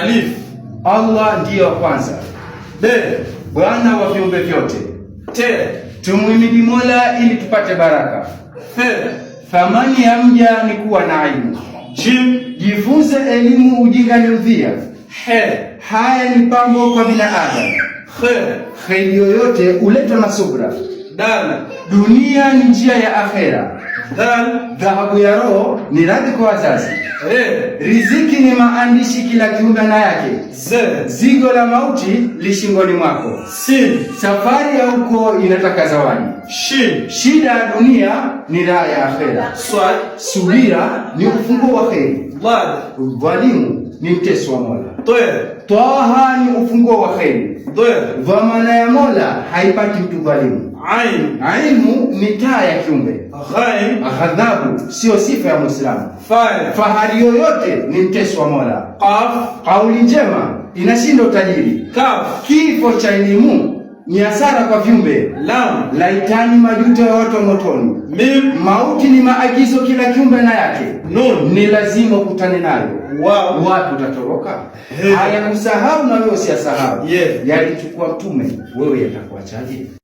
Alif. Allah ndiye wa kwanza. B. Bwana wa viumbe vyote. T. Tumhimidi Mola ili tupate baraka. F. Thamani ya mja ni kuwa na ilmu. Jim. Jifunze elimu, ujinga ni udhia. He. Haya ni pambo kwa binadamu. Khe. Kheri yoyote uletwa na subra. Dal. Dunia ni njia ya akhera. Dal. Dhahabu ya roho ni radhi kwa wazazi. Re. Riziki ni maandishi kila kiumbe na yake. Z. Zigo la mauti lishingoni mwako. Sin. Safari ya huko inataka zawadi. Shin. Shida ya dunia ni raha ya akhera. Swad. Subira ni ufunguo wa kheri. Lad. Dhalimu ni mteso wa Mola. Twer. Taha ni ufunguo wa kheri. Dwer. Dhamana ya Mola haipati mtu dhalimu. Ain. Ilmu ni taa ya kiumbe. Ghain. Ghadhabu sio sifa ya Muislamu. Fa. Fahari yoyote ni mteso wa Mola. Qaf. Kauli njema inashinda utajiri. Kaf. Kifo cha elimu ni hasara kwa viumbe. Lam. Laitani majuto ya watu wa motoni. Mim. Mauti ni maagizo kila kiumbe na yake. Nun. Ni lazima ukutane nayo. Wow. Wapi utatoroka? He. Haya kusahau na wewe usiyasahau. Yeah. Yalichukua mtume, wewe yatakuachaje?